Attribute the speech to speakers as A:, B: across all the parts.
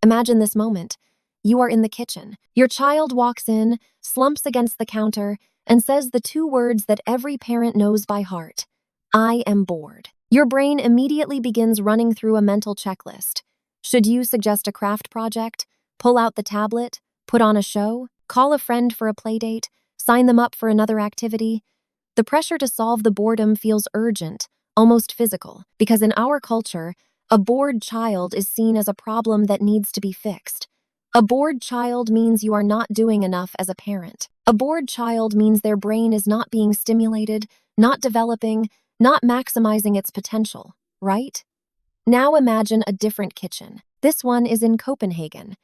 A: Imagine this moment. You are in the kitchen. Your child walks in, slumps against the counter, and says the two words that every parent knows by heart: I am bored. Your brain immediately begins running through a mental checklist. Should you suggest a craft project? Pull out the tablet? Put on a show? Call a friend for a playdate? Sign them up for another activity? The pressure to solve the boredom feels urgent, almost physical, because in our culture, a bored child is seen as a problem that needs to be fixed. A bored child means you are not doing enough as a parent. A bored child means their brain is not being stimulated, not developing, not maximizing its potential, right? Now imagine a different kitchen. This one is in Copenhagen.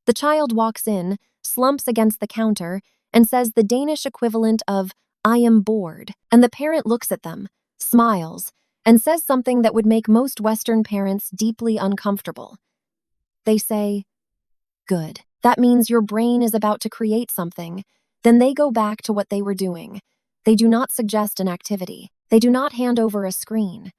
A: The child walks in, slumps against the counter, and says the Danish equivalent of, I am bored, and the parent looks at them, smiles, and says something that would make most Western parents deeply uncomfortable. They say, good. That means your brain is about to create something. Then they go back to what they were doing. They do not suggest an activity. They do not hand over a screen.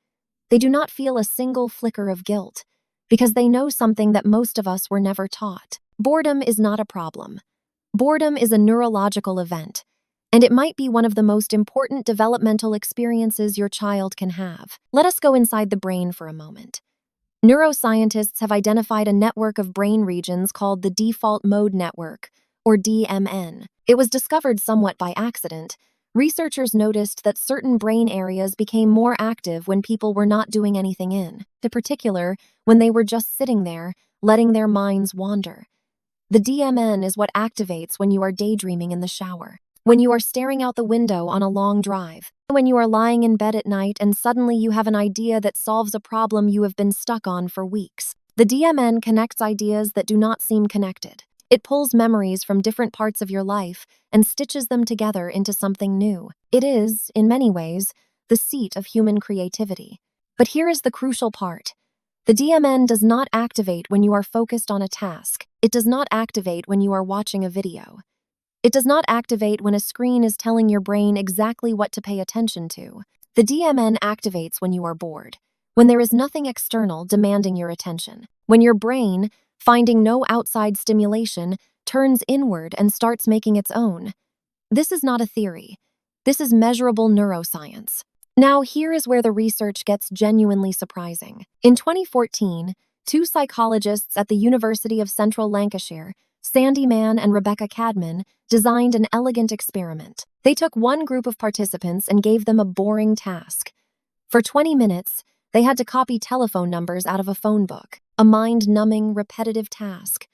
A: They do not feel a single flicker of guilt, because they know something that most of us were never taught. Boredom is not a problem. Boredom is a neurological event, and it might be one of the most important developmental experiences your child can have. Let us go inside the brain for a moment. Neuroscientists have identified a network of brain regions called the default mode network, or DMN. It was discovered somewhat by accident. Researchers noticed that certain brain areas became more active when people were not doing anything in particular, when they were just sitting there, letting their minds wander. The DMN is what activates when you are daydreaming in the shower, when you are staring out the window on a long drive, when you are lying in bed at night and suddenly you have an idea that solves a problem you have been stuck on for weeks. The DMN connects ideas that do not seem connected. It pulls memories from different parts of your life and stitches them together into something new. It is, in many ways, the seat of human creativity. But here is the crucial part. The DMN does not activate when you are focused on a task. It does not activate when you are watching a video. It does not activate when a screen is telling your brain exactly what to pay attention to. The DMN activates when you are bored, when there is nothing external demanding your attention, when your brain, finding no outside stimulation, turns inward and starts making its own. This is not a theory. This is measurable neuroscience. Now, here is where the research gets genuinely surprising. In 2014, two psychologists at the University of Central Lancashire, Sandi Mann and Rebecca Cadman, designed an elegant experiment. They took one group of participants and gave them a boring task. For 20 minutes, they had to copy telephone numbers out of a phone book, a mind-numbing, repetitive task.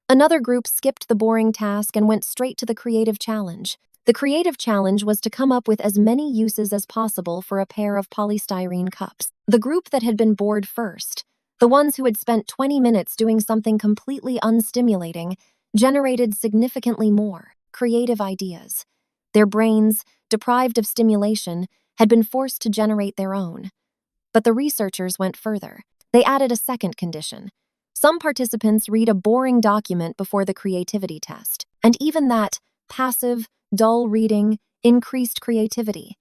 A: Another group skipped the boring task and went straight to the creative challenge. The creative challenge was to come up with as many uses as possible for a pair of polystyrene cups. The group that had been bored first, the ones who had spent 20 minutes doing something completely unstimulating, generated significantly more creative ideas. Their brains, deprived of stimulation, had been forced to generate their own. But the researchers went further. They added a second condition. Some participants read a boring document before the creativity test, and even that passive, dull reading increased creativity.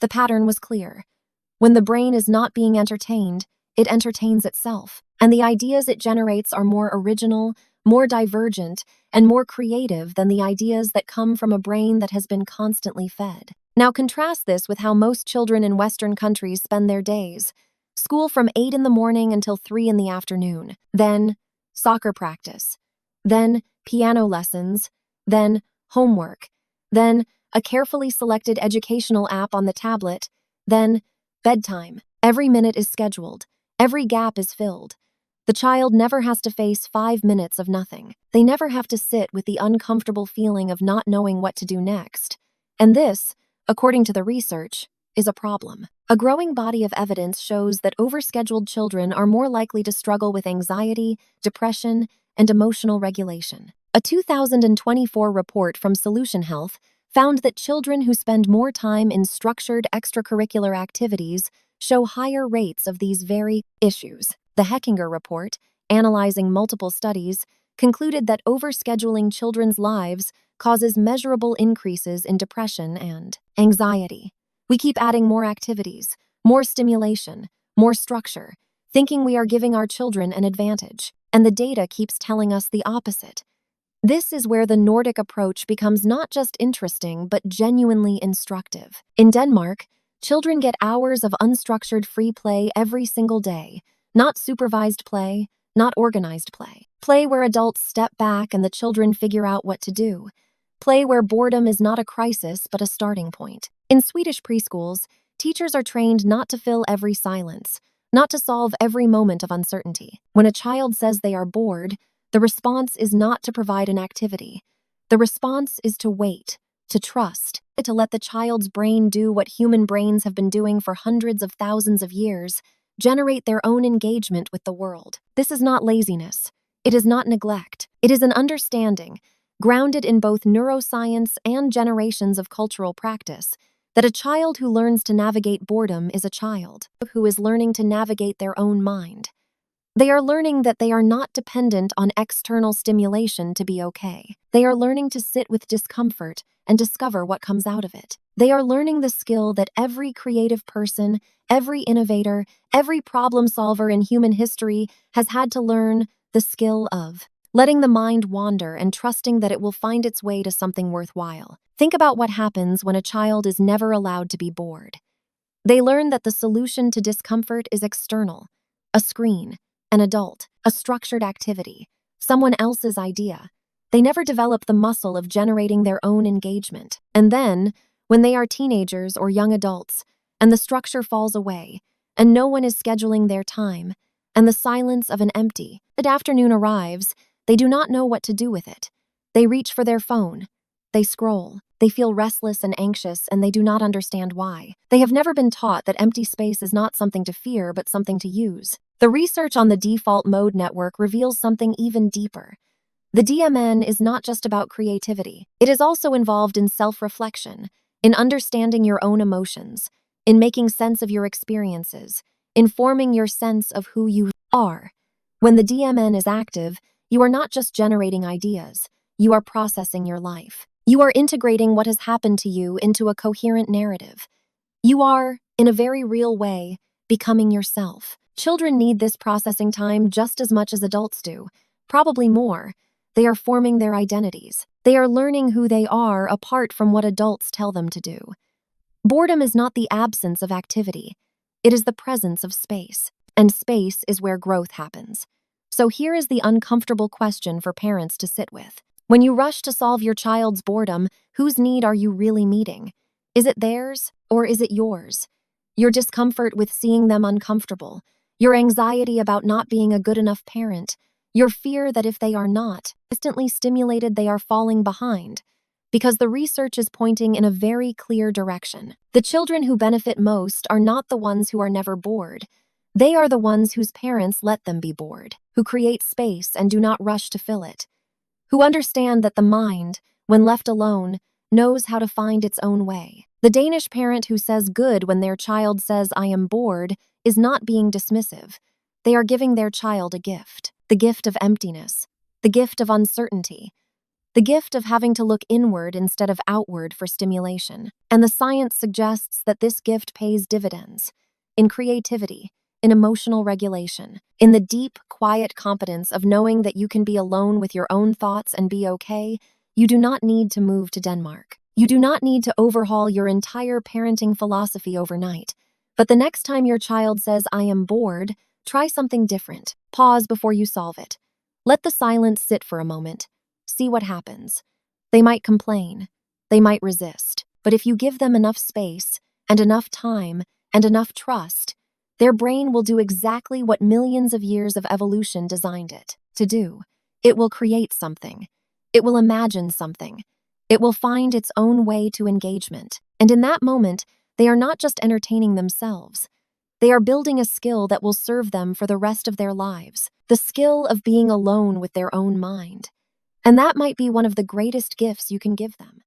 A: The pattern was clear. When the brain is not being entertained, it entertains itself, and the ideas it generates are more original, more divergent, and more creative than the ideas that come from a brain that has been constantly fed. Now contrast this with how most children in Western countries spend their days. School from 8 in the morning until 3 in the afternoon, then soccer practice, then piano lessons, then homework, then a carefully selected educational app on the tablet, then bedtime. Every minute is scheduled. Every gap is filled. The child never has to face 5 minutes of nothing. They never have to sit with the uncomfortable feeling of not knowing what to do next. And this, according to the research, is a problem. A growing body of evidence shows that overscheduled children are more likely to struggle with anxiety, depression, and emotional regulation. A 2024 report from Solution Health found that children who spend more time in structured extracurricular activities show higher rates of these very issues. The Heckinger report, analyzing multiple studies, concluded that overscheduling children's lives causes measurable increases in depression and anxiety. We keep adding more activities, more stimulation, more structure, thinking we are giving our children an advantage. and the data keeps telling us the opposite. This is where the Nordic approach becomes not just interesting, but genuinely instructive. In Denmark, children get hours of unstructured free play every single day, not supervised play, not organized play. Play where adults step back and the children figure out what to do. Play where boredom is not a crisis, but a starting point. In Swedish preschools, teachers are trained not to fill every silence, not to solve every moment of uncertainty. When a child says they are bored, the response is not to provide an activity. The response is to wait, to trust, to let the child's brain do what human brains have been doing for hundreds of thousands of years, generate their own engagement with the world. This is not laziness. It is not neglect. It is an understanding, grounded in both neuroscience and generations of cultural practice, that a child who learns to navigate boredom is a child who is learning to navigate their own mind. They are learning that they are not dependent on external stimulation to be okay. They are learning to sit with discomfort and discover what comes out of it. They are learning the skill that every creative person, every innovator, every problem solver in human history has had to learn, the skill of letting the mind wander and trusting that it will find its way to something worthwhile. Think about what happens when a child is never allowed to be bored. They learn that the solution to discomfort is external, a screen, an adult, a structured activity, someone else's idea. They never develop the muscle of generating their own engagement. And then, when they are teenagers or young adults, and the structure falls away, and no one is scheduling their time, and the silence of an empty afternoon arrives, they do not know what to do with it. They reach for their phone. They scroll. They feel restless and anxious, and they do not understand why. They have never been taught that empty space is not something to fear, but something to use. The research on the default mode network reveals something even deeper. The DMN is not just about creativity. It is also involved in self-reflection, in understanding your own emotions, in making sense of your experiences, in forming your sense of who you are. When the DMN is active, you are not just generating ideas, you are processing your life. You are integrating what has happened to you into a coherent narrative. You are, in a very real way, becoming yourself. Children need this processing time just as much as adults do, probably more. They are forming their identities. They are learning who they are apart from what adults tell them to do. Boredom is not the absence of activity. It is the presence of space, and space is where growth happens. So here is the uncomfortable question for parents to sit with. When you rush to solve your child's boredom, whose need are you really meeting? Is it theirs, or is it yours? Your discomfort with seeing them uncomfortable, your anxiety about not being a good enough parent, your fear that if they are not consistently stimulated, they are falling behind. Because the research is pointing in a very clear direction. The children who benefit most are not the ones who are never bored. They are the ones whose parents let them be bored, who create space and do not rush to fill it, who understand that the mind, when left alone, knows how to find its own way. The Danish parent who says good when their child says, "I am bored," is not being dismissive. They are giving their child a gift, the gift of emptiness, the gift of uncertainty, the gift of having to look inward instead of outward for stimulation. And the science suggests that this gift pays dividends in creativity, in emotional regulation, in the deep, quiet competence of knowing that you can be alone with your own thoughts and be okay. You do not need to move to Denmark. You do not need to overhaul your entire parenting philosophy overnight. But the next time your child says, "I am bored," try something different. Pause before you solve it. Let the silence sit for a moment. See what happens. They might complain. They might resist. But if you give them enough space, and enough time, and enough trust, their brain will do exactly what millions of years of evolution designed it to do. It will create something. It will imagine something. It will find its own way to engagement. And in that moment, they are not just entertaining themselves. They are building a skill that will serve them for the rest of their lives, the skill of being alone with their own mind. And that might be one of the greatest gifts you can give them.